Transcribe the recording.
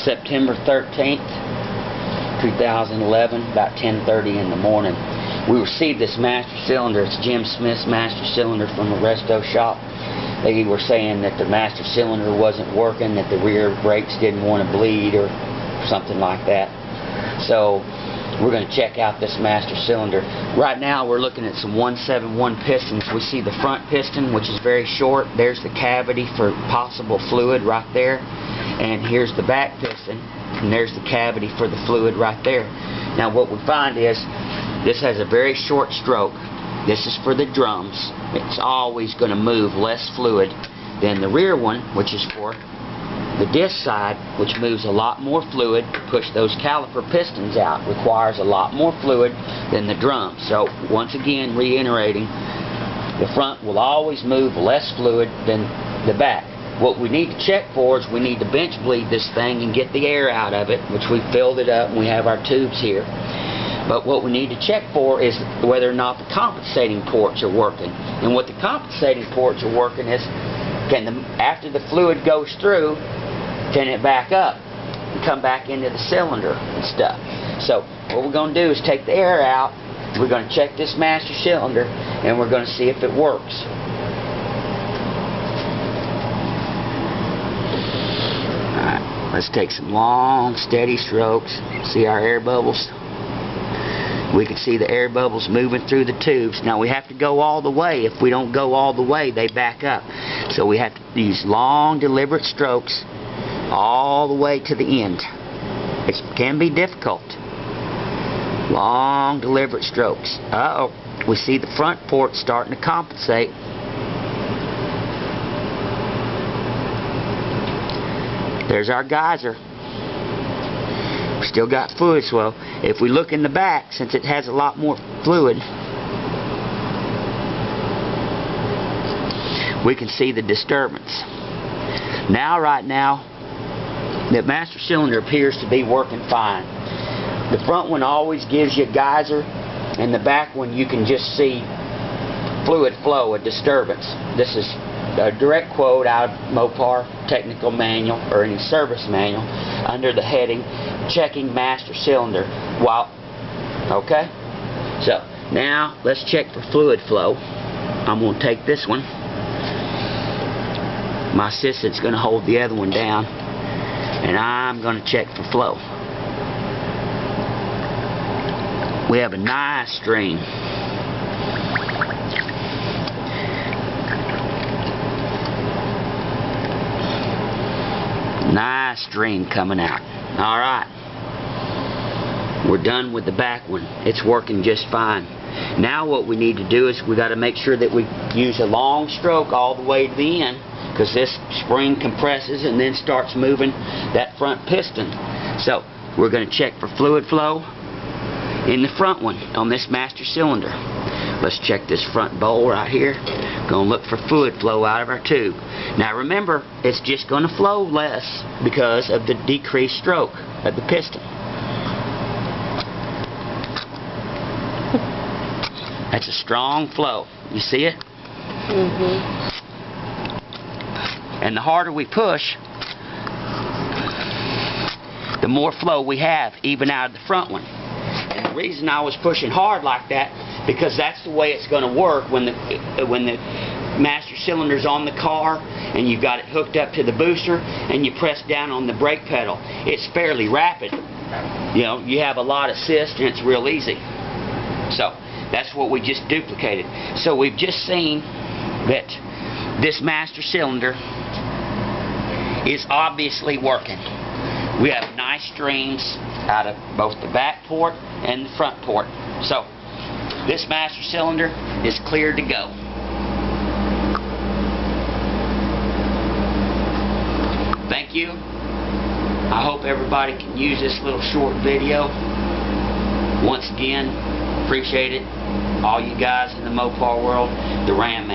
September 13th, 2011, about 10:30 in the morning. We received this master cylinder. It's Jim Smith's master cylinder from the resto shop. They were saying that the master cylinder wasn't working, that the rear brakes didn't want to bleed or something like that. So we're going to check out this master cylinder. Right now we're looking at some 171 pistons. We see the front piston, which is very short. There's the cavity for possible fluid right there. And here's the back piston, and there's the cavity for the fluid right there. Now what we find is this has a very short stroke. This is for the drums. It's always going to move less fluid than the rear one, which is for the disc side, which moves a lot more fluid to push those caliper pistons out. Requires a lot more fluid than the drum. So once again, reiterating, the front will always move less fluid than the back. What we need to check for is we need to bench bleed this thing and get the air out of it, which we filled it up and we have our tubes here. But what we need to check for is whether or not the compensating ports are working. And what the compensating ports are working is, after the fluid goes through, can it back up and come back into the cylinder and stuff. So what we're going to do is take the air out, we're going to check this master cylinder, and we're going to see if it works. Alright, let's take some long, steady strokes. See our air bubbles? We can see the air bubbles moving through the tubes. Now we have to go all the way. If we don't go all the way, they back up. So we have to use long, deliberate strokes all the way to the end. It can be difficult. Long, deliberate strokes. Uh-oh. We see the front port starting to compensate. There's our geyser. We still got fluid flow. If we look in the back, since it has a lot more fluid, we can see the disturbance. Now, right now, the master cylinder appears to be working fine. The front one always gives you a geyser, and the back one you can just see fluid flow, a disturbance. This is a direct quote out of Mopar technical manual or any service manual under the heading checking master cylinder. Okay, so now let's check for fluid flow. I'm going to take this one. My assistant's going to hold the other one down, and I'm going to check for flow. We have a nice stream. Nice stream coming out. Alright. We're done with the back one. It's working just fine. Now what we need to do is we got to make sure that we use a long stroke all the way to the end, because this spring compresses and then starts moving that front piston. So we're going to check for fluid flow in the front one on this master cylinder. Let's check this front bowl right here. Going to look for fluid flow out of our tube. Now remember, it's just going to flow less because of the decreased stroke of the piston. That's a strong flow. You see it? Mm-hmm. And the harder we push, the more flow we have, even out of the front one. And the reason I was pushing hard like that, because that's the way it's going to work when the master cylinder's on the car and you've got it hooked up to the booster and you press down on the brake pedal. It's fairly rapid. You know, you have a lot of assist and it's real easy. So that's what we just duplicated. So we've just seen that this master cylinder is obviously working. We have nice streams out of both the back port and the front port. So this master cylinder is cleared to go. Thank you. I hope everybody can use this little short video. Once again, appreciate it. All you guys in the Mopar world, the Ram